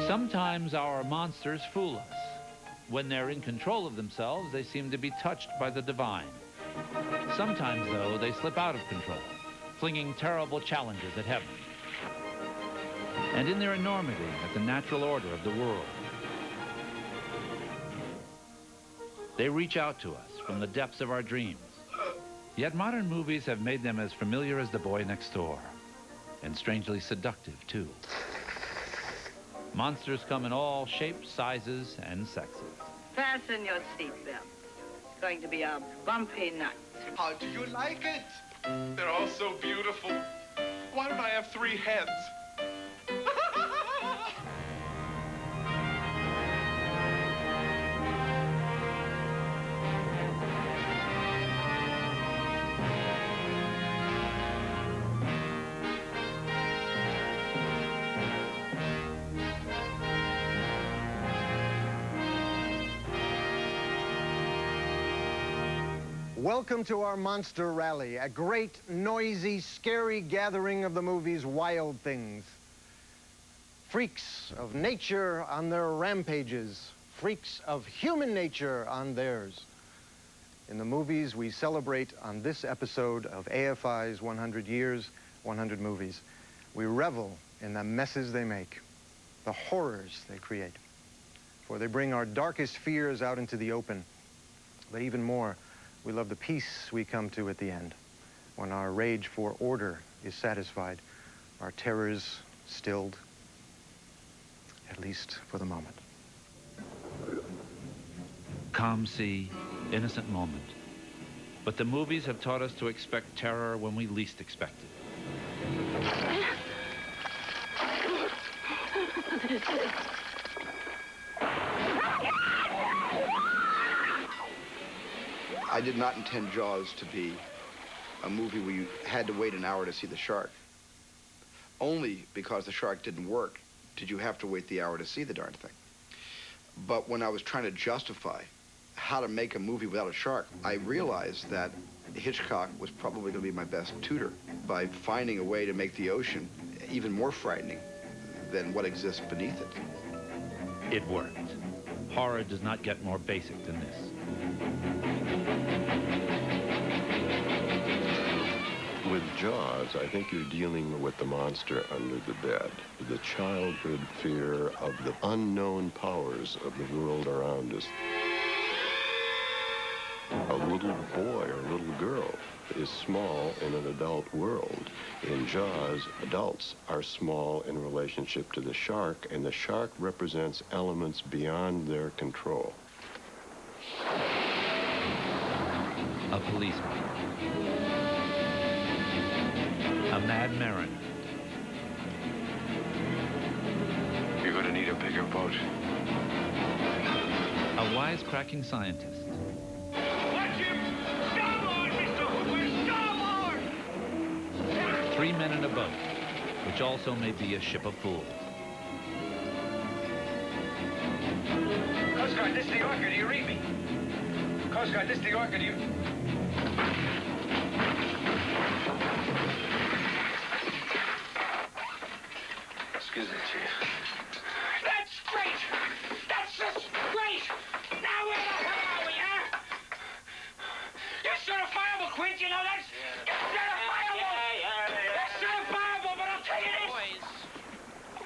Sometimes our monsters fool us. When they're in control of themselves, they seem to be touched by the divine. Sometimes, though, they slip out of control, flinging terrible challenges at heaven. And in their enormity at the natural order of the world, they reach out to us from the depths of our dreams. Yet modern movies have made them as familiar as the boy next door, and strangely seductive, too. Monsters come in all shapes, sizes, and sexes. Fasten your seatbelt. It's going to be a bumpy night. How do you like it? They're all so beautiful. Why don't I have 3 heads? Welcome to our Monster Rally, a great, noisy, scary gathering of the movie's wild things. Freaks of nature on their rampages, freaks of human nature on theirs. In the movies we celebrate on this episode of AFI's 100 Years, 100 Movies, we revel in the messes they make, the horrors they create. For they bring our darkest fears out into the open. But even more, we love the peace we come to at the end, when our rage for order is satisfied, our terrors stilled, at least for the moment. Calm sea, innocent moment. But the movies have taught us to expect terror when we least expect it. I did not intend Jaws to be a movie where you had to wait an hour to see the shark. Only because the shark didn't work did you have to wait the hour to see the darn thing. But when I was trying to justify how to make a movie without a shark, I realized that Hitchcock was probably going to be my best tutor by finding a way to make the ocean even more frightening than what exists beneath it. It worked. Horror does not get more basic than this. With Jaws, I think you're dealing with the monster under the bed, the childhood fear of the unknown powers of the world around us. A little boy or little girl is small in an adult world. In Jaws, adults are small in relationship to the shark, and the shark represents elements beyond their control. A policeman. A mad mariner. You're going to need a bigger boat. A wisecracking scientist. Watch him! Starboard, Mr. Hoodwin! Starboard! 3 men in a boat, which also may be a ship of fools. Coast Guard, this is the Orca. Do you read me? Coast Guard, this is the Orca. Do you... Excuse me, Chief. That's great! That's just great! Now where the hell are we, huh? You're certifiable, Quint, you know that's... You're certifiable! You're certifiable, but I'll tell you this... Boys.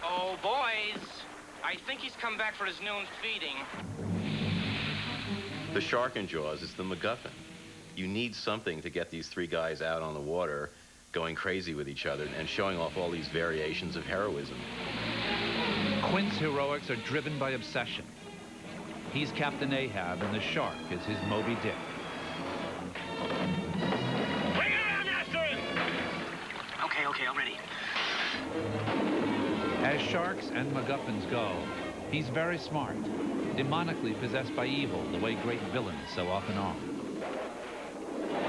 Oh, boys. I think he's come back for his noon feeding. The shark in Jaws is the MacGuffin. You need something to get these 3 guys out on the water going crazy with each other and showing off all these variations of heroism. Quint's heroics are driven by obsession. He's Captain Ahab, and the shark is his Moby Dick. Bring it on, Master! Okay, I'm ready. As sharks and MacGuffins go, he's very smart, demonically possessed by evil, the way great villains so often are.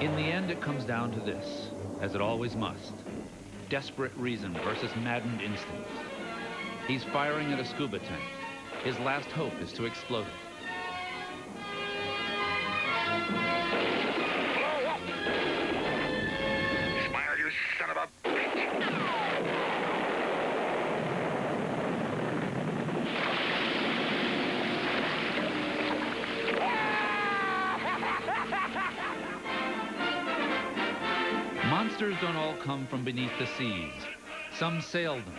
In the end, it comes down to this, as it always must. Desperate reason versus maddened instinct. He's firing at a scuba tank. His last hope is to explode it. Smile, you son of a bitch! Monsters don't all come from beneath the seas. Some sail them.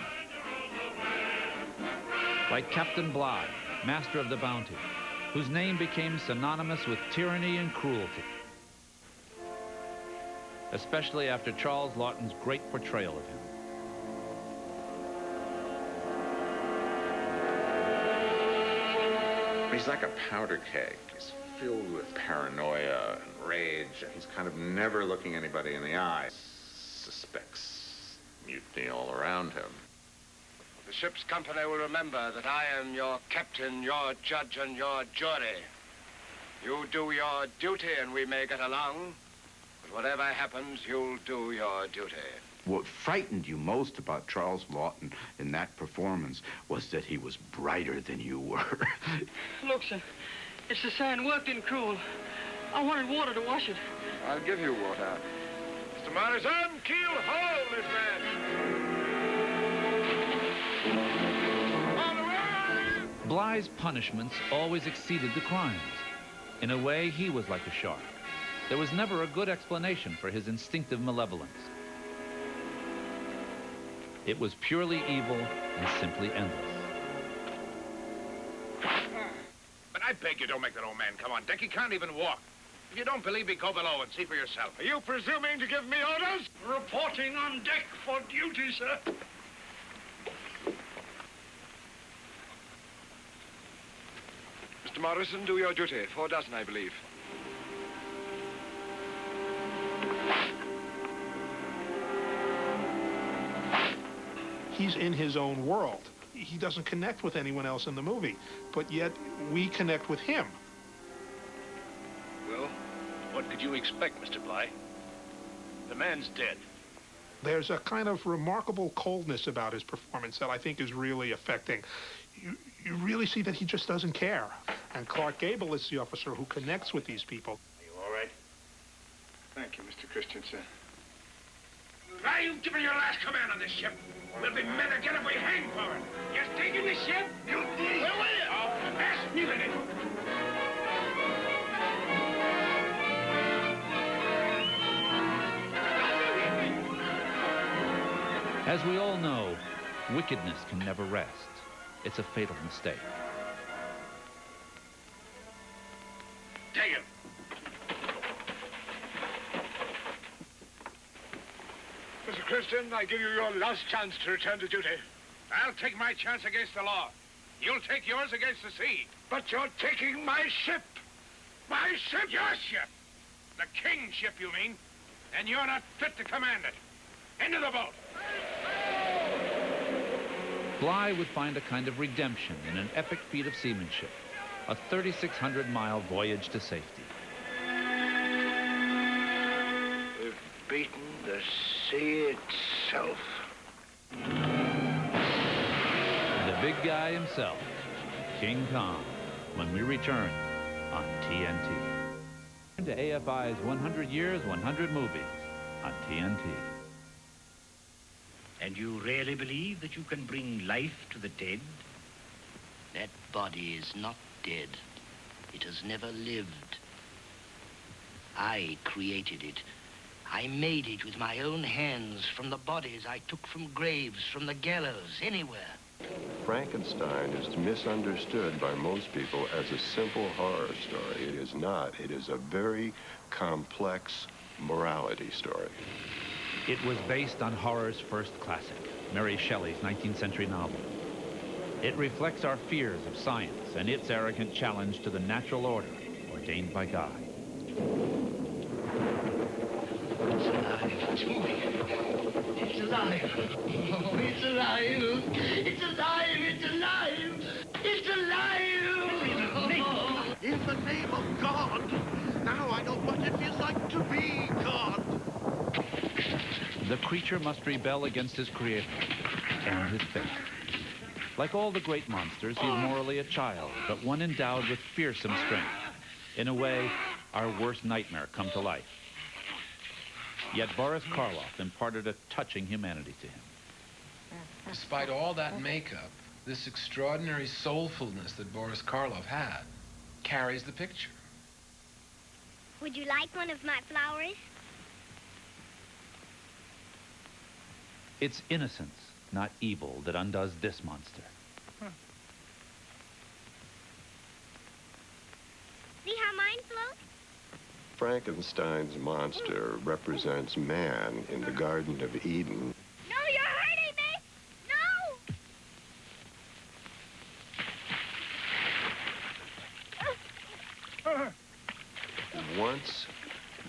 Like Captain Bligh, master of the bounty, whose name became synonymous with tyranny and cruelty. Especially after Charles Laughton's great portrayal of him. He's like a powder keg. He's filled with paranoia and rage. He's kind of never looking anybody in the eye. Suspects mutiny all around him. The ship's company will remember that I am your captain, your judge, and your jury. You do your duty and we may get along. But whatever happens, you'll do your duty. What frightened you most about Charles Laughton in that performance was that he was brighter than you were. Look, sir, it's the sand working cruel. I wanted water to wash it. I'll give you water. Mr. Morrison, keel haul this man. Bligh's punishments always exceeded the crimes. In a way, he was like a shark. There was never a good explanation for his instinctive malevolence. It was purely evil and simply endless. But I beg you don't make that old man come on deck. He can't even walk. If you don't believe me, go below and see for yourself. Are you presuming to give me orders? Reporting on deck for duty, sir. Mr. Morrison, do your duty. 4 dozen, I believe. He's in his own world. He doesn't connect with anyone else in the movie, but yet we connect with him. Well, what could you expect, Mr. Bligh? The man's dead. There's a kind of remarkable coldness about his performance that I think is really affecting. You really see that he just doesn't care. And Clark Gable is the officer who connects with these people. Are you all right? Thank you, Mr. Christensen. Now you've given your last command on this ship. We'll be men again if we hang for it. You're taking the ship? You need. Where will you? Oh, ask me minute. As we all know, wickedness can never rest. It's a fatal mistake. Take him. Mr. Christian, I give you your last chance to return to duty. I'll take my chance against the law. You'll take yours against the sea. But you're taking my ship. My ship? Your ship. The king's ship, you mean. And you're not fit to command it. Into the boat. Bligh would find a kind of redemption in an epic feat of seamanship, a 3,600-mile voyage to safety. We've beaten the sea itself. The big guy himself, King Kong, when we return on TNT. To AFI's 100 Years, 100 Movies on TNT. And you really believe that you can bring life to the dead? That body is not dead. It has never lived. I created it. I made it with my own hands from the bodies I took from graves, from the gallows, anywhere. Frankenstein is misunderstood by most people as a simple horror story. It is not. It is a very complex morality story. It was based on horror's first classic, Mary Shelley's 19th century novel. It reflects our fears of science and its arrogant challenge to the natural order ordained by God. It's alive. It's moving. It's alive. Oh, it's alive. It's alive. It's alive. It's alive. In the name of God. Now I know what it feels like to be God. The creature must rebel against his creator and his fate. Like all the great monsters, he is morally a child, but one endowed with fearsome strength. In a way, our worst nightmare come to life. Yet Boris Karloff imparted a touching humanity to him. Despite all that makeup, this extraordinary soulfulness that Boris Karloff had carries the picture. Would you like one of my flowers? It's innocence, not evil, that undoes this monster. See how mine floats? Frankenstein's monster represents man in the Garden of Eden. No, you're hurting me! No! Once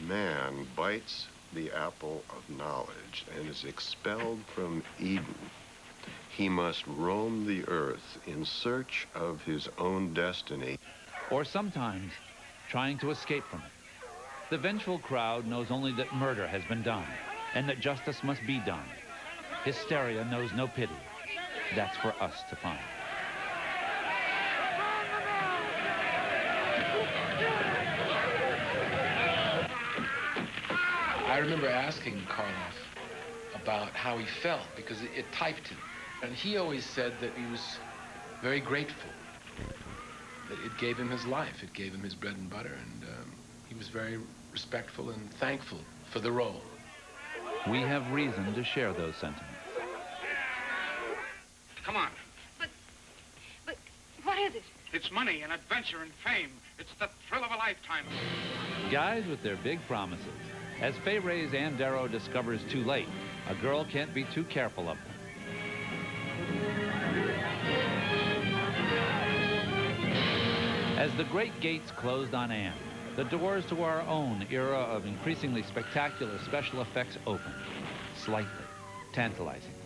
man bites the apple of knowledge and is expelled from Eden, he must roam the earth in search of his own destiny. Or sometimes trying to escape from it. The vengeful crowd knows only that murder has been done and that justice must be done. Hysteria knows no pity. That's for us to find. I remember asking Karloff about how he felt because it typed him. And he always said that he was very grateful, that it gave him his life, it gave him his bread and butter, and he was very respectful and thankful for the role. We have reason to share those sentiments. Come on. But what is it? It's money and adventure and fame. It's the thrill of a lifetime. Guys with their big promises. As Fay Ray's Ann Darrow discovers too late, a girl can't be too careful of them. As the great gates closed on Anne, the doors to our own era of increasingly spectacular special effects opened, slightly, tantalizingly.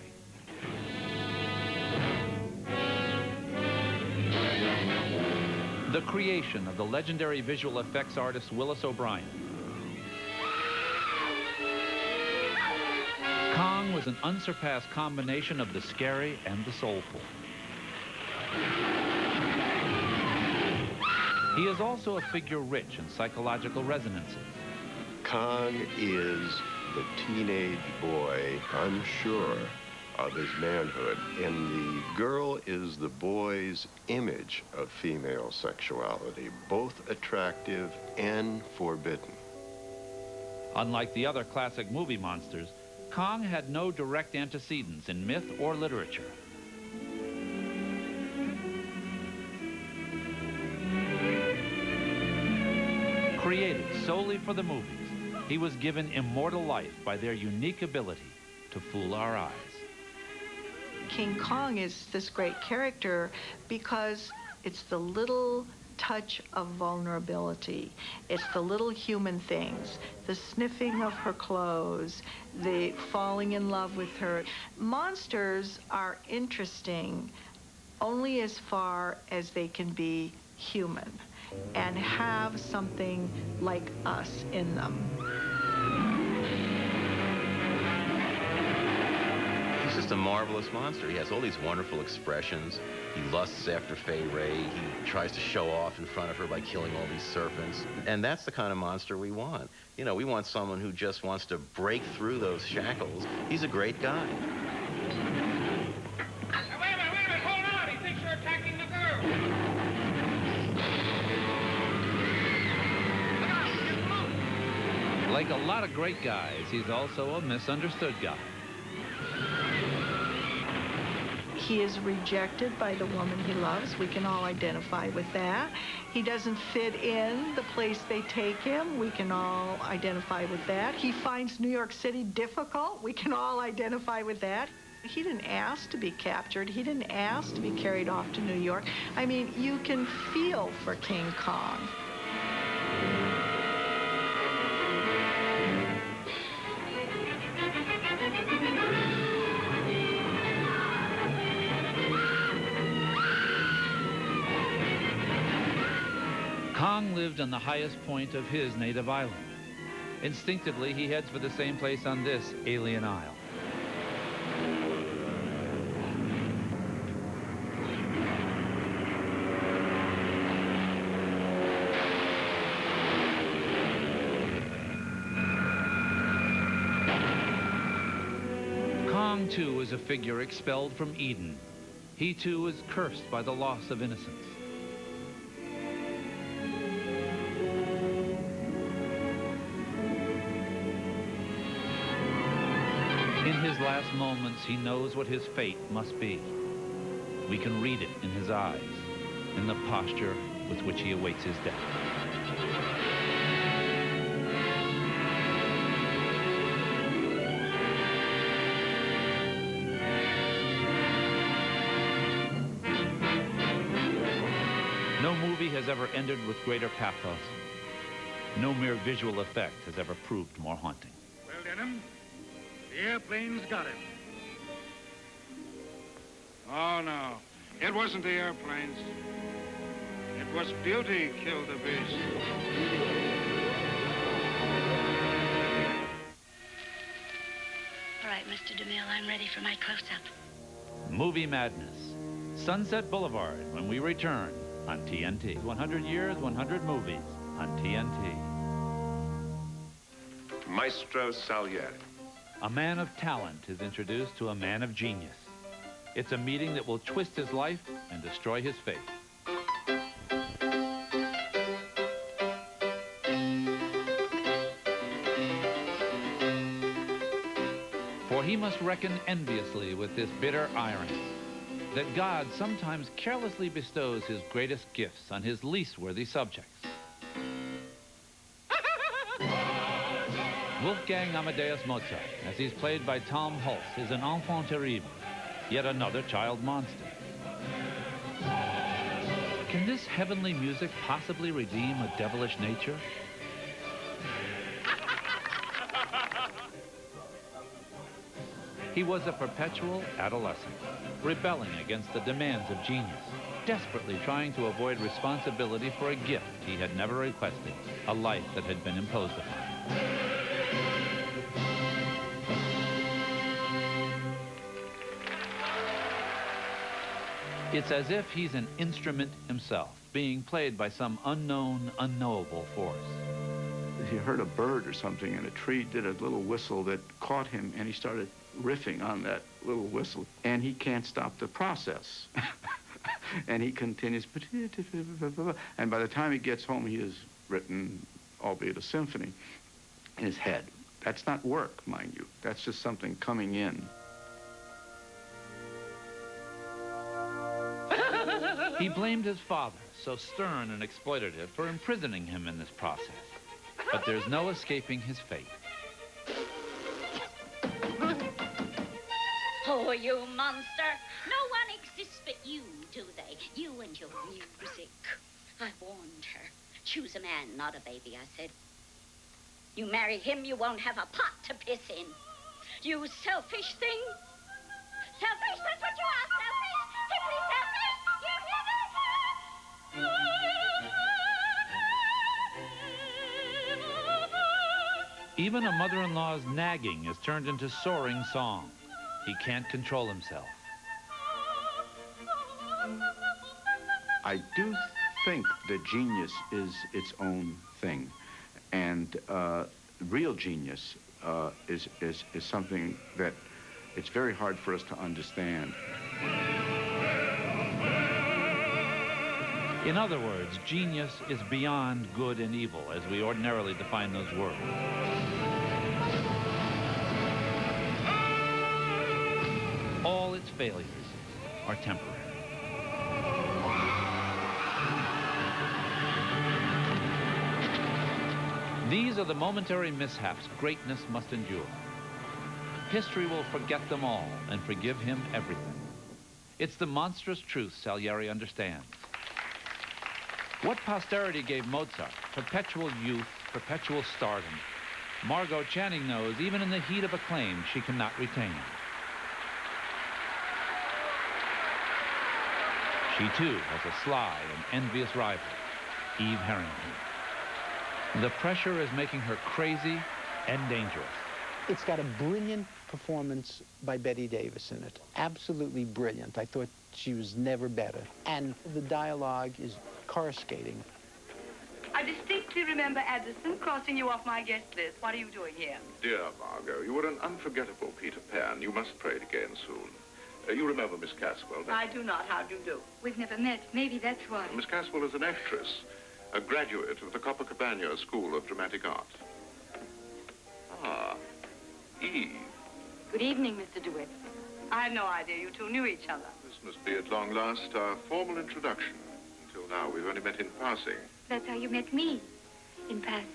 The creation of the legendary visual effects artist Willis O'Brien. Kong was an unsurpassed combination of the scary and the soulful. He is also a figure rich in psychological resonances. Kong is the teenage boy unsure of his manhood, and the girl is the boy's image of female sexuality, both attractive and forbidden. Unlike the other classic movie monsters, Kong had no direct antecedents in myth or literature. Created solely for the movies, he was given immortal life by their unique ability to fool our eyes. King Kong is this great character because it's the little touch of vulnerability. It's the little human things, the sniffing of her clothes, the falling in love with her. Monsters are interesting only as far as they can be human and have something like us in them. He's just a marvelous monster. He has all these wonderful expressions. He lusts after Fay Ray. He tries to show off in front of her by killing all these serpents. And that's the kind of monster we want. You know, we want someone who just wants to break through those shackles. He's a great guy. Wait a minute, hold on. He thinks you're attacking the girl. Like a lot of great guys, he's also a misunderstood guy. He is rejected by the woman he loves. We can all identify with that. He doesn't fit in the place they take him. We can all identify with that. He finds New York City difficult. We can all identify with that. He didn't ask to be captured. He didn't ask to be carried off to New York. I mean, you can feel for King Kong. Kong lived on the highest point of his native island. Instinctively, he heads for the same place on this alien isle. Kong, too, is a figure expelled from Eden. He, too, is cursed by the loss of innocence. In his his last moments, he knows what his fate must be. We can read it in his eyes, in the posture with which he awaits his death. No movie has ever ended with greater pathos. No mere visual effect has ever proved more haunting. Well, Denham, the airplane's got him. Oh, no. It wasn't the airplanes. It was beauty killed the beast. All right, Mr. DeMille, I'm ready for my close-up. Movie Madness. Sunset Boulevard, when we return on TNT. 100 years, 100 movies on TNT. Maestro Salieri. A man of talent is introduced to a man of genius. It's a meeting that will twist his life and destroy his faith. For he must reckon enviously with this bitter irony, that God sometimes carelessly bestows his greatest gifts on his least worthy subjects. Wolfgang Amadeus Mozart, as he's played by Tom Hulce, is an enfant terrible, yet another child monster. Can this heavenly music possibly redeem a devilish nature? He was a perpetual adolescent, rebelling against the demands of genius, desperately trying to avoid responsibility for a gift he had never requested, a life that had been imposed upon him. It's as if he's an instrument himself, being played by some unknown, unknowable force. He heard a bird or something in a tree, did a little whistle that caught him, and he started riffing on that little whistle, and he can't stop the process. And he continues, and by the time he gets home, he has written, albeit a symphony, in his head. That's not work, mind you. That's just something coming in. He blamed his father, so stern and exploitative, for imprisoning him in this process. But there's no escaping his fate. Oh, you monster. No one exists but you, do they? You and your music. I warned her. Choose a man, not a baby, I said. You marry him, you won't have a pot to piss in. You selfish thing. Selfish, that's what you are, selfish. Simply selfish. You hear that? Even a mother-in-law's nagging is turned into soaring song. He can't control himself. I do think that genius is its own thing. And real genius is something that it's very hard for us to understand. In other words, genius is beyond good and evil as we ordinarily define those words. All its failures are temporary. These are the momentary mishaps greatness must endure. History will forget them all and forgive him everything. It's the monstrous truth Salieri understands. What posterity gave Mozart, perpetual youth, perpetual stardom, Margot Channing knows even in the heat of acclaim she cannot retain. She too has a sly and envious rival, Eve Harrington. The pressure is making her crazy and dangerous. It's got a brilliant performance by Bette Davis in it. Absolutely brilliant. I thought she was never better. And the dialogue is car-skating. I distinctly remember Addison crossing you off my guest list. What are you doing here? Dear Margot, you were an unforgettable Peter Pan. You must play it again soon. You remember Miss Caswell? I do not. How do you do? We've never met. Maybe that's why. Miss Caswell is an actress, a graduate of the Copacabana School of Dramatic Art. Ah, Eve. Good evening, Mr. DeWitt. I had no idea you two knew each other. This must be, at long last, our formal introduction. Until now, we've only met in passing. That's how you met me, in passing.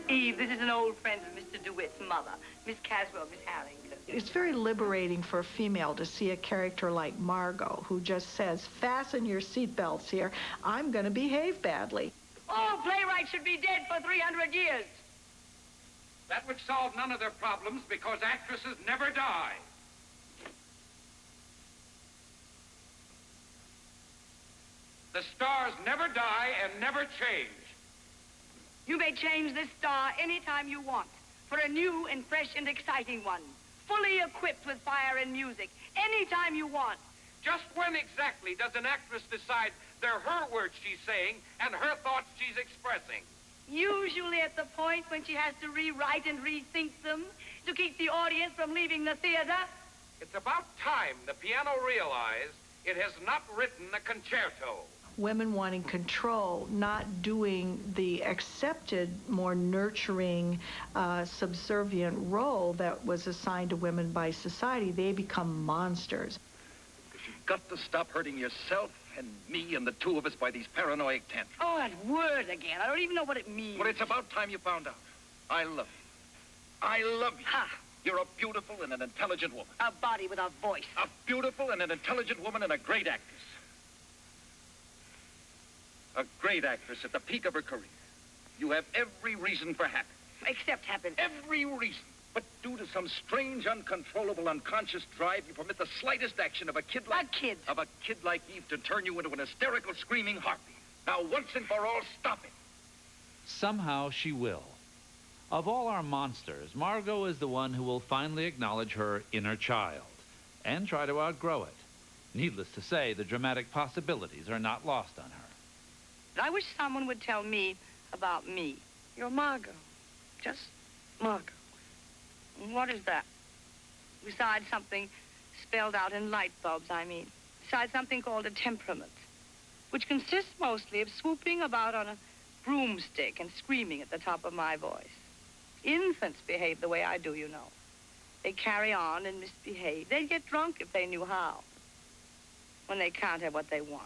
Eve, this is an old friend of Mr. DeWitt's mother, Miss Caswell, Miss Harrington. It's very liberating for a female to see a character like Margot, who just says, fasten your seatbelts here, I'm going to behave badly. All playwrights should be dead for 300 years. That would solve none of their problems because actresses never die. The stars never die and never change. You may change this star anytime you want for a new and fresh and exciting one, fully equipped with fire and music, anytime you want. Just when exactly does an actress decide they're her words she's saying and her thoughts she's expressing? Usually at the point when she has to rewrite and rethink them to keep the audience from leaving the theater. It's about time the piano realized it has not written a concerto. Women wanting control, not doing the accepted, more nurturing, subservient role that was assigned to women by society. They become monsters. You've got to stop hurting yourself and me and the two of us by these paranoid tantrums. Oh, that word again. I don't even know what it means. Well, it's about time you found out. I love you. I love you. Ha! You're a beautiful and an intelligent woman. A body with a voice. A beautiful and an intelligent woman and a great actress. A great actress at the peak of her career. You have every reason for happiness. Except happiness. Every reason. But due to some strange, uncontrollable, unconscious drive, you permit the slightest action of a kid like... Of a kid like Eve to turn you into an hysterical, screaming harpy. Now, once and for all, stop it. Somehow she will. Of all our monsters, Margot is the one who will finally acknowledge her inner child and try to outgrow it. Needless to say, the dramatic possibilities are not lost on her. I wish someone would tell me about me. You're Margot. Just Margot. What is that? Besides something spelled out in light bulbs, I mean. Besides something called a temperament, which consists mostly of swooping about on a broomstick and screaming at the top of my voice. Infants behave the way I do, you know. They carry on and misbehave. They'd get drunk if they knew how. When they can't have what they want.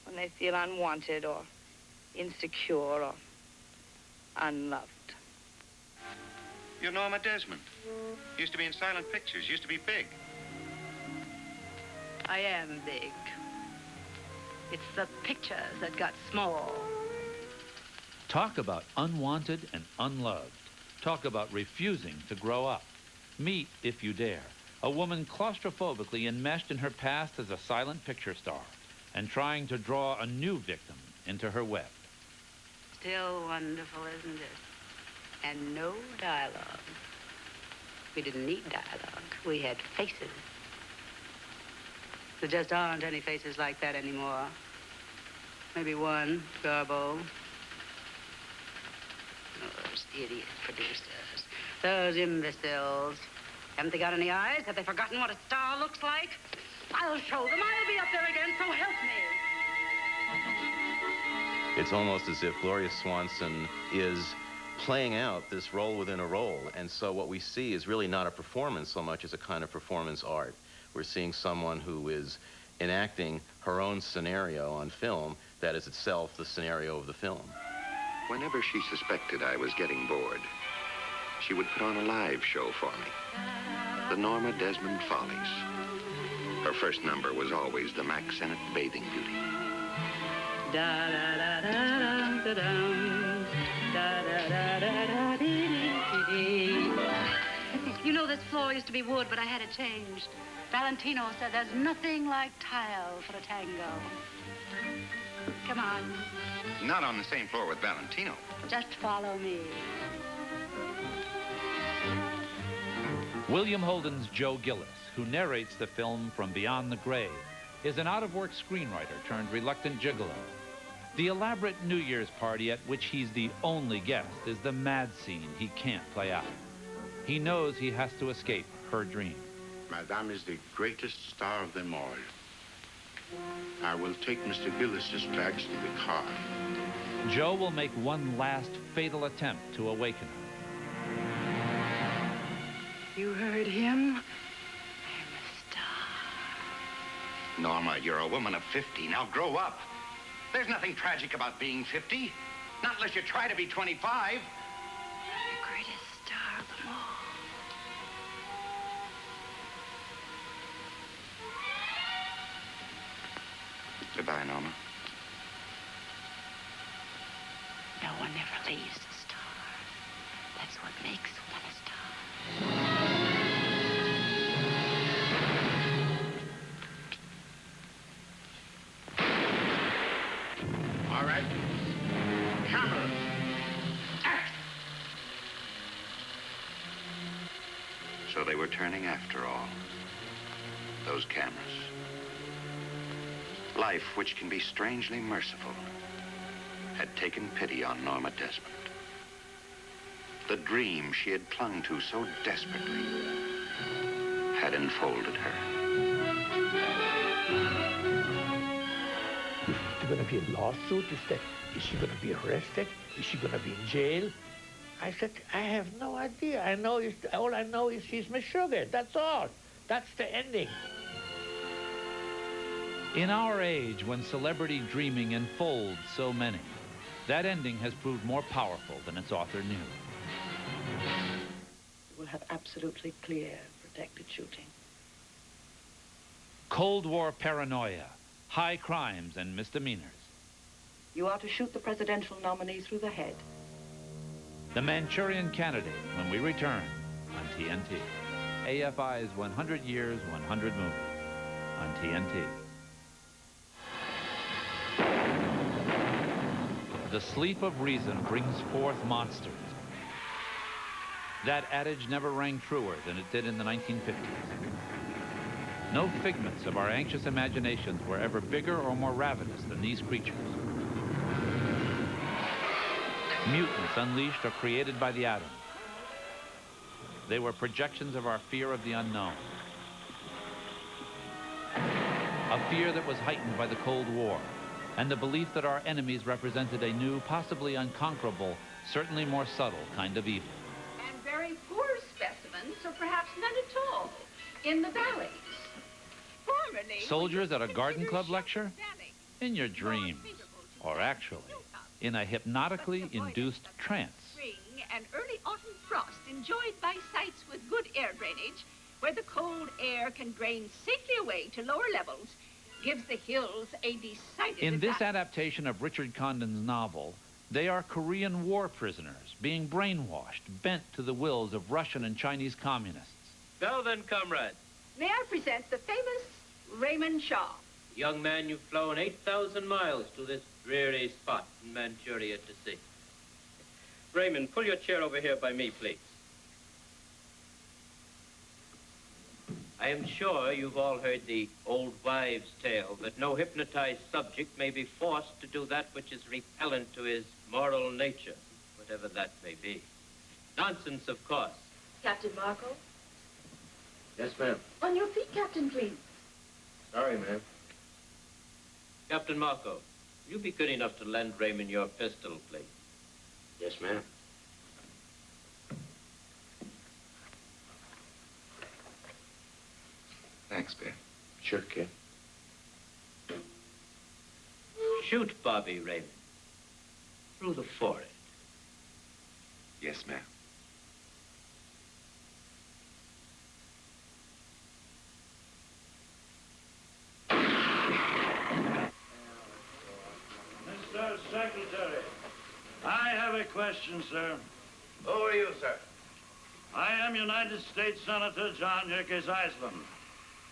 When they feel unwanted or insecure or unloved. You're Norma Desmond. Used to be in silent pictures, used to be big. I am big. It's the pictures that got small. Talk about unwanted and unloved. Talk about refusing to grow up. Meet, if you dare, a woman claustrophobically enmeshed in her past as a silent picture star and trying to draw a new victim into her web. Still wonderful, isn't it? And no dialogue. We didn't need dialogue. We had faces. There just aren't any faces like that anymore. Maybe one, Garbo. Those idiot producers. Those imbeciles. Haven't they got any eyes? Have they forgotten what a star looks like? I'll show them. I'll be up there again, so help me. It's almost as if Gloria Swanson is playing out this role within a role. And so what we see is really not a performance so much as a kind of performance art. We're seeing someone who is enacting her own scenario on film that is itself the scenario of the film. Whenever she suspected I was getting bored, she would put on a live show for me. The Norma Desmond Follies. Her first number was always the Mack Sennett Bathing Beauty. Da da da da da da da da da da da dee. You know, this floor used to be wood, but I had it changed. Valentino said there's nothing like tile for a tango. Come on. Not on the same floor with Valentino. Just follow me. William Holden's Joe Gillis, who narrates the film From Beyond the Grave, is an out-of-work screenwriter turned reluctant gigolo. The elaborate New Year's party at which he's the only guest is the mad scene he can't play out. He knows he has to escape her dream. Madame is the greatest star of them all. I will take Mr. Gillis's bags to the car. Joe will make one last fatal attempt to awaken her. You heard him? Norma, you're a woman of 50. Now grow up. There's nothing tragic about being 50. Not unless you try to be 25. The greatest star of them all. Goodbye, Norma. No one ever leaves the star. That's what makes one a star. All right. Camera. Act! So they were turning after all. Those cameras. Life, which can be strangely merciful, had taken pity on Norma Desmond. The dream she had clung to so desperately had enfolded her. Is there going to be a lawsuit? Is she going to be arrested? Is she going to be in jail? I said, I have no idea. All I know is she's Miss Sugar. That's all. That's the ending. In our age, when celebrity dreaming enfolds so many, that ending has proved more powerful than its author knew. We'll have absolutely clear, protected shooting. Cold War paranoia, high crimes and misdemeanors. You are to shoot the presidential nominee through the head. The Manchurian Candidate, when we return on TNT. AFI's 100 Years, 100 Movies on TNT. The sleep of reason brings forth monsters. That adage never rang truer than it did in the 1950s. No figments of our anxious imaginations were ever bigger or more ravenous than these creatures. Mutants unleashed or created by the atom. They were projections of our fear of the unknown. A fear that was heightened by the Cold War, and the belief that our enemies represented a new, possibly unconquerable, certainly more subtle kind of evil. And very poor specimens, or perhaps none at all, in the valleys. Formerly, Soldiers at a garden club lecture? In your dreams, or actually, in a hypnotically induced trance. spring and early autumn frost enjoyed by sites with good air drainage, where the cold air can drain safely away to lower levels, gives the hills a decided In this advantage. adaptation of Richard Condon's novel, they are Korean War prisoners being brainwashed, bent to the wills of Russian and Chinese communists. Now then, comrade. May I present the famous Raymond Shaw? Young man, you've flown 8,000 miles to this dreary spot in Manchuria to see. Raymond, pull your chair over here by me, please. I am sure you've all heard the old wives' tale that no hypnotized subject may be forced to do that which is repellent to his moral nature, whatever that may be. Nonsense, of course. Captain Marco? Yes, ma'am. On your feet, Captain, please. Sorry, ma'am. Captain Marco, will you be good enough to lend Raymond your pistol, please? Yes, ma'am. Thanks, Ben. Sure, kid. Shoot Bobby, Raymond. Through the forehead. Yes, ma'am. Mr. Secretary, I have a question, sir. Who are you, sir? I am United States Senator John Yerkes Iceland.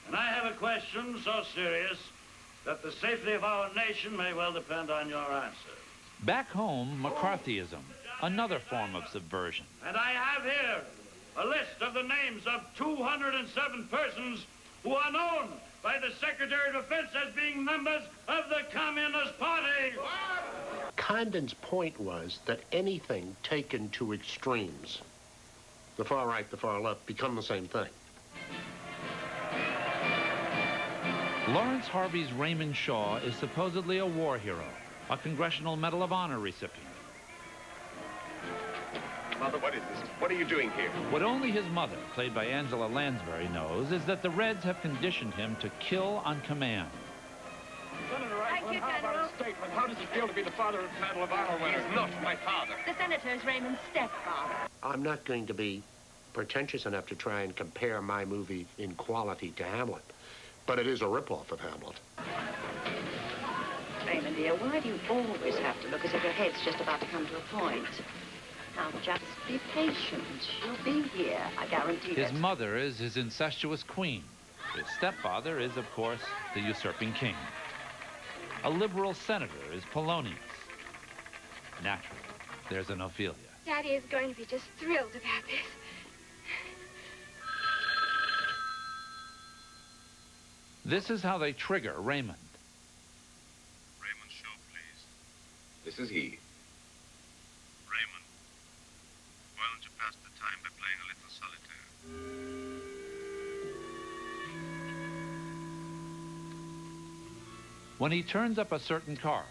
And I have a question so serious that the safety of our nation may well depend on your answer. Back home, McCarthyism, another form of subversion. And I have here a list of the names of 207 persons who are known by the Secretary of Defense as being members of the Communist Party. Condon's point was that anything taken to extremes, the far right, the far left, become the same thing. Lawrence Harvey's Raymond Shaw is supposedly a war hero, a Congressional Medal of Honor recipient. Mother, what is this? What are you doing here? What only his mother, played by Angela Lansbury, knows is that the Reds have conditioned him to kill on command. Senator Iceland, how about a statement? How does it feel to be the father of the Medal of Honor winner? He's not my father. The senator is Raymond's stepfather. I'm not going to be pretentious enough to try and compare my movie in quality to Hamlet, but it is a ripoff of Hamlet. Raymond, dear, why do you always have to look as if your head's just about to come to a point? Now, just be patient. She'll be here, I guarantee it. His mother is his incestuous queen. His stepfather is, of course, the usurping king. A liberal senator is Polonius. Naturally, there's an Ophelia. Daddy is going to be just thrilled about this. This is how they trigger Raymond. Raymond, show, please. This is he. Raymond, why don't you pass the time by playing a little solitaire? When he turns up a certain card,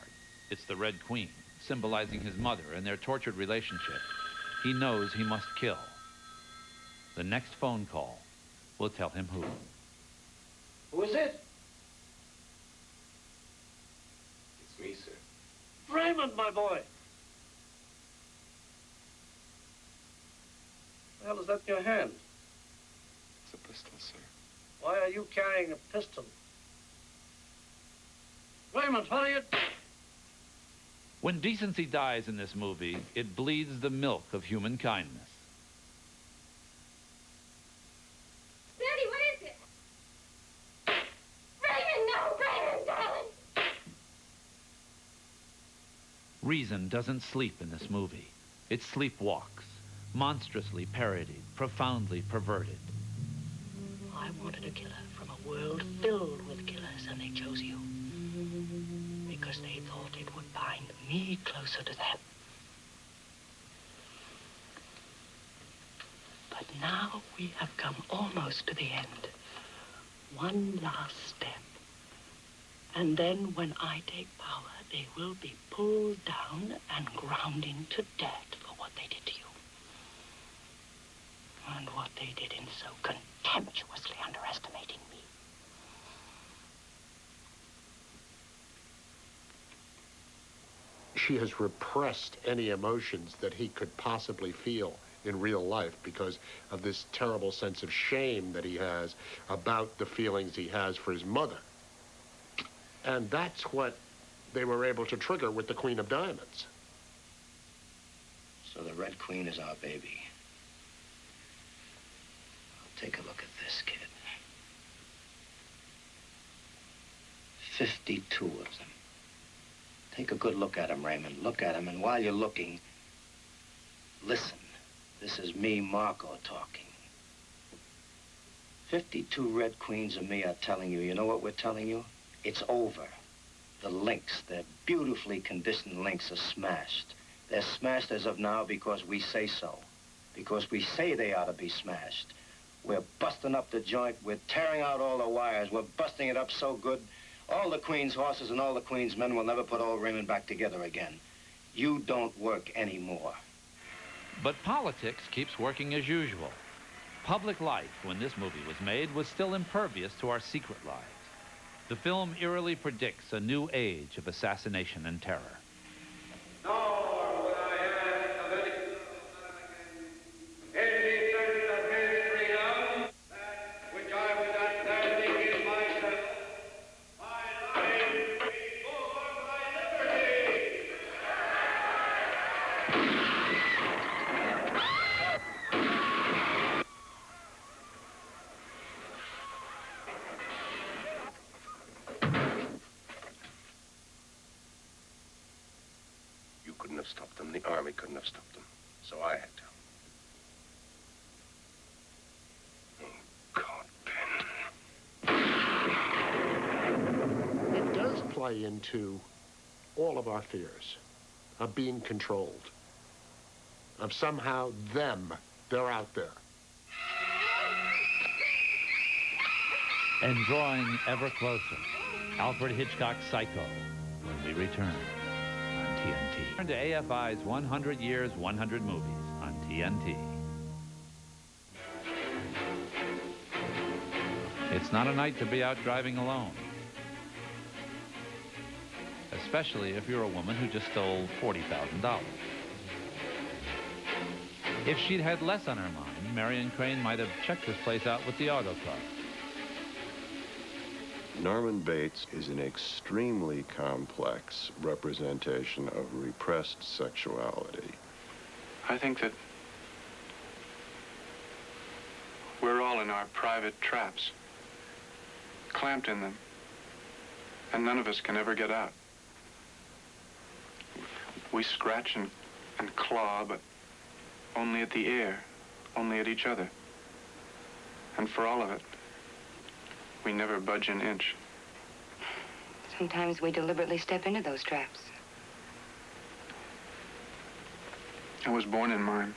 it's the Red Queen, symbolizing his mother and their tortured relationship, he knows he must kill. The next phone call will tell him who. Who is it? It's me, sir. Raymond, my boy. The hell is that in your hand? It's a pistol, sir. Why are you carrying a pistol? Raymond, what are you... When decency dies in this movie, it bleeds the milk of human kindness. Daddy, what is it? Raymond, no! Raymond, darling! Reason doesn't sleep in this movie. It sleepwalks, monstrously parodied, profoundly perverted. I wanted a killer from a world filled with killers, and they chose you. Because they thought it would bind me closer to them. But now we have come almost to the end. One last step. And then when I take power, they will be pulled down and ground into debt for what they did to you. And what they did in so contemptuously underestimating me. She has repressed any emotions that he could possibly feel in real life because of this terrible sense of shame that he has about the feelings he has for his mother. And that's what they were able to trigger with the Queen of Diamonds. So the Red Queen is our baby. Take a look at this kid. 52 of them. Take a good look at him, Raymond. Look at him, and while you're looking, listen. This is me, Marco, talking. 52 Red Queens of me are telling you. You know what we're telling you? It's over. The links, they're beautifully conditioned links, are smashed. They're smashed as of now because we say so. Because we say they ought to be smashed. We're busting up the joint. We're tearing out all the wires. We're busting it up so good, all the Queen's horses and all the Queen's men will never put old Raymond back together again. You don't work anymore. But politics keeps working as usual. Public life, when this movie was made, was still impervious to our secret lives. The film eerily predicts a new age of assassination and terror. Couldn't have stopped them. The army couldn't have stopped them. So I had to. It does play into all of our fears of being controlled, of somehow they're out there. And drawing ever closer, Alfred Hitchcock's Psycho, when we return on TNT. Turn to AFI's 100 Years, 100 Movies on TNT. TNT. It's not a night to be out driving alone, especially if you're a woman who just stole $40,000. If she'd had less on her mind, Marion Crane might have checked this place out with the auto club. Norman Bates is an extremely complex representation of repressed sexuality. I think that we're all in our private traps, clamped in them, and none of us can ever get out. We scratch and claw, but only at the air, only at each other. And for all of it, we never budge an inch. Sometimes we deliberately step into those traps. I was born in mine.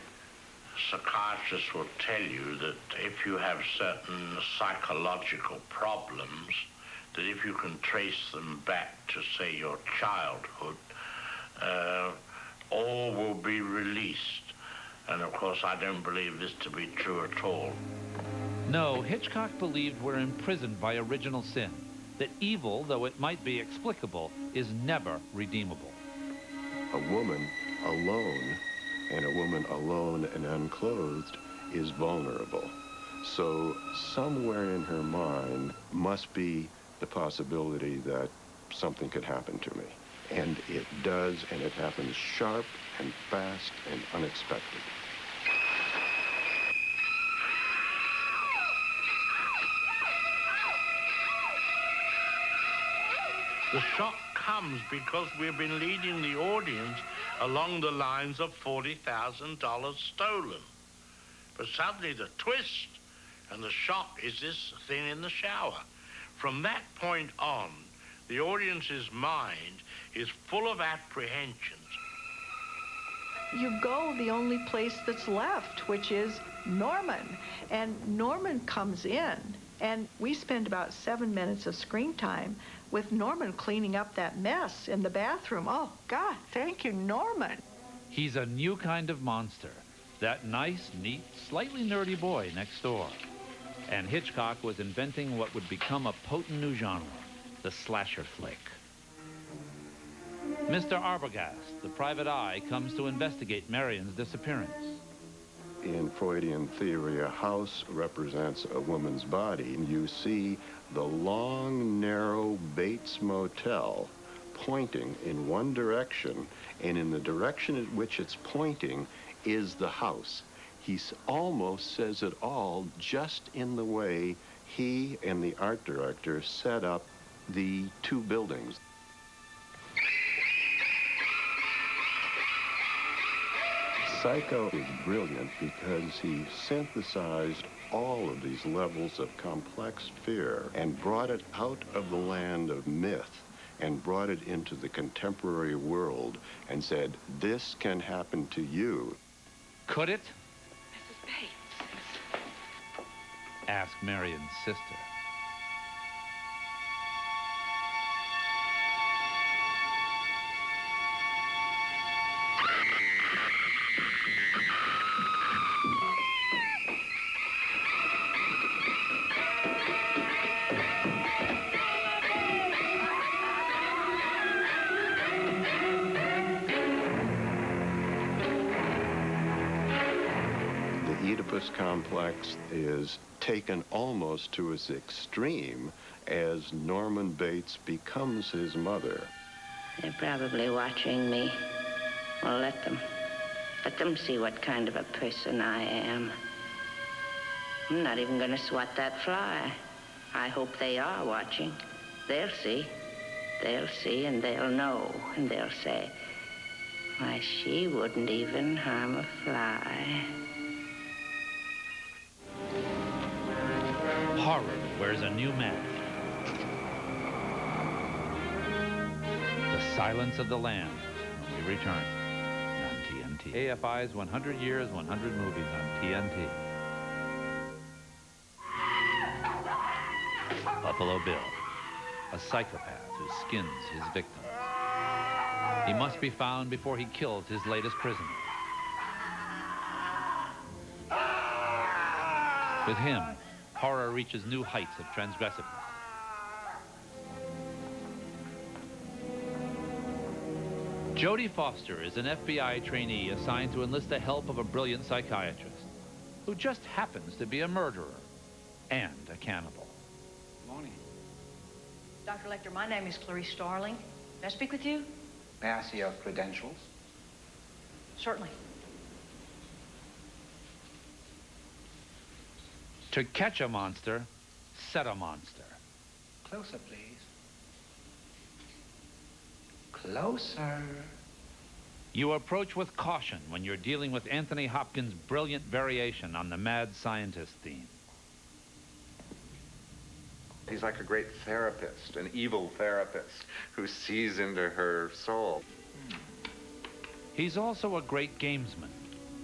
Psychiatrists will tell you that if you have certain psychological problems, that if you can trace them back to, say, your childhood, all will be released. And of course, I don't believe this to be true at all. No, Hitchcock believed we're imprisoned by original sin, that evil, though it might be explicable, is never redeemable. A woman alone, and a woman alone and unclothed, is vulnerable. So somewhere in her mind must be the possibility that something could happen to me. And it does, and it happens sharp and fast and unexpected. The shock comes because we've been leading the audience along the lines of $40,000 stolen. But suddenly the twist and the shock is this thing in the shower. From that point on, the audience's mind is full of apprehensions. You go the only place that's left, which is Norman. And Norman comes in, and we spend about 7 minutes of screen time with Norman cleaning up that mess in the bathroom. Oh, God, thank you, Norman. He's a new kind of monster, that nice, neat, slightly nerdy boy next door. And Hitchcock was inventing what would become a potent new genre, the slasher flick. Mr. Arbogast, the private eye, comes to investigate Marion's disappearance. In Freudian theory, a house represents a woman's body. You see the long, narrow Bates Motel pointing in one direction, and in the direction at which it's pointing is the house. He almost says it all just in the way he and the art director set up the two buildings. Psycho is brilliant because he synthesized all of these levels of complex fear and brought it out of the land of myth and brought it into the contemporary world and said, this can happen to you. Could it? Mrs. Bates. Asked Marion's sister. Oedipus complex is taken almost to its extreme as Norman Bates becomes his mother. They're probably watching me. Well, let them. Let them see what kind of a person I am. I'm not even going to swat that fly. I hope they are watching. They'll see. They'll see and they'll know. And they'll say, why, she wouldn't even harm a fly. Horror wears a new mask. The Silence of the Lambs, when we return on TNT. AFI's 100 Years, 100 Movies on TNT. Buffalo Bill, a psychopath who skins his victims. He must be found before he kills his latest prisoner. With him, horror reaches new heights of transgressiveness. Jodie Foster is an FBI trainee assigned to enlist the help of a brilliant psychiatrist who just happens to be a murderer and a cannibal. Morning. Dr. Lecter, my name is Clarice Starling. May I speak with you? May I see your credentials? Certainly. To catch a monster, set a monster. Closer, please. Closer. You approach with caution when you're dealing with Anthony Hopkins' brilliant variation on the mad scientist theme. He's like a great therapist, an evil therapist who sees into her soul. He's also a great gamesman.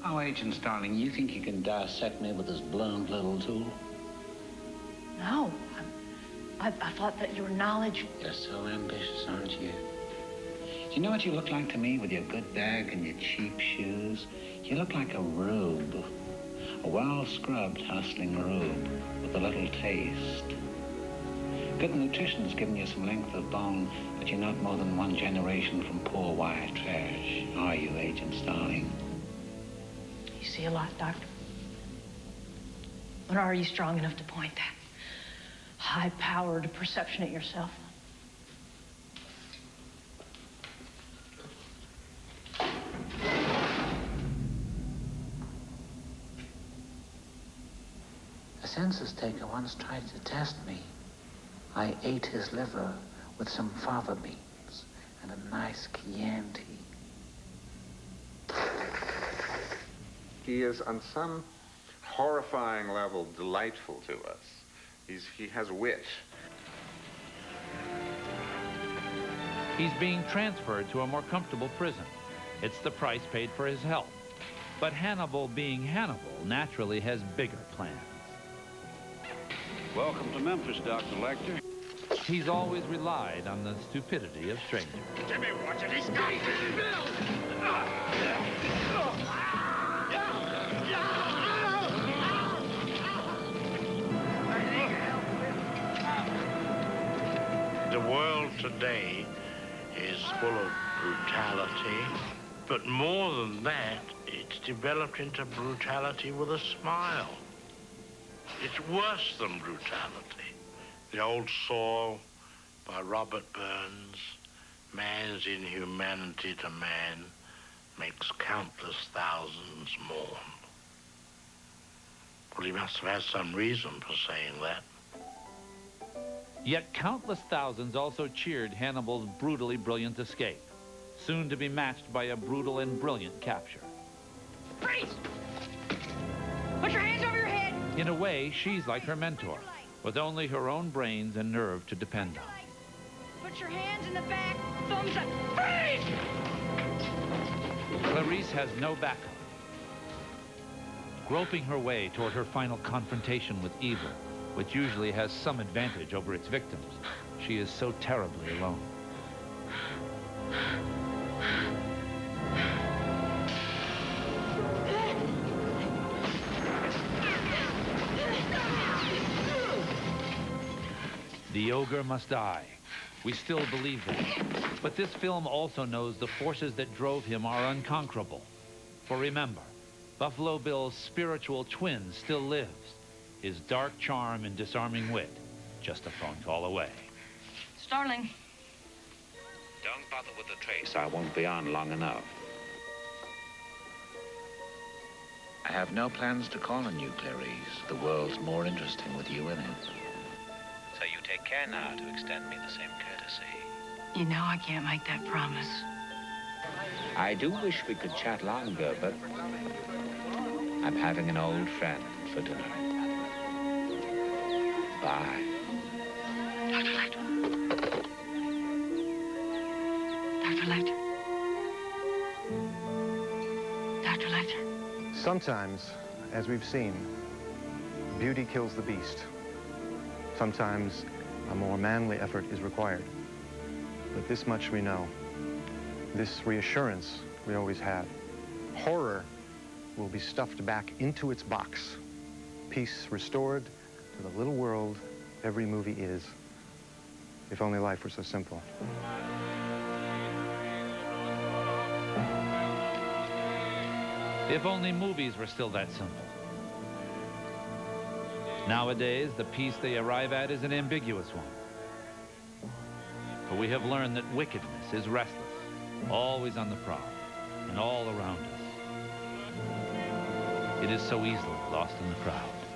Oh, Agent Starling, you think you can dissect me with this blunt little tool? No. I thought that your knowledge... You're so ambitious, aren't you? Do you know what you look like to me with your good bag and your cheap shoes? You look like a rube. A well-scrubbed, hustling rube with a little taste. Good nutrition's given you some length of bone, but you're not more than one generation from poor white trash, are you, Agent Starling? You see a lot, Doctor. But are you strong enough to point that high-powered perception at yourself? A census taker once tried to test me. I ate his liver with some fava beans and a nice Chianti. He is, on some horrifying level, delightful to us. He has wit. He's being transferred to a more comfortable prison. It's the price paid for his health. But Hannibal, being Hannibal, naturally has bigger plans. Welcome to Memphis, Dr. Lecter. He's always relied on the stupidity of strangers. Jimmy, watch it. He's got The world today is full of brutality, but more than that, it's developed into brutality with a smile. It's worse than brutality. The Old Saw by Robert Burns, man's inhumanity to man makes countless thousands mourn. Well, he must have had some reason for saying that. Yet countless thousands also cheered Hannibal's brutally brilliant escape, soon to be matched by a brutal and brilliant capture. Freeze! Put your hands over your head! In a way, she's like her mentor, with only her own brains and nerve to depend on. Put your hands in the back, thumbs up. Freeze! Clarice has no backup. Groping her way toward her final confrontation with evil, which usually has some advantage over its victims, she is so terribly alone. The ogre must die. We still believe that. But this film also knows the forces that drove him are unconquerable. For remember, Buffalo Bill's spiritual twin still lives. His dark charm and disarming wit, just a phone call away. Starling. Don't bother with the trace. I won't be on long enough. I have no plans to call on you, Clarice. The world's more interesting with you in it. So you take care now to extend me the same courtesy. You know I can't make that promise. I do wish we could chat longer, but I'm having an old friend for dinner. Bye. Dr. Lecter. Dr. Lecter. Dr. Lecter. Sometimes, as we've seen, beauty kills the beast. Sometimes a more manly effort is required. But this much we know. This reassurance we always have. Horror will be stuffed back into its box peace restored to the little world every movie is. If only life were so simple. If only movies were still that simple. Nowadays, the peace they arrive at is an ambiguous one. For we have learned that wickedness is restless, always on the prowl, and all around us. It is so easily lost in the crowd.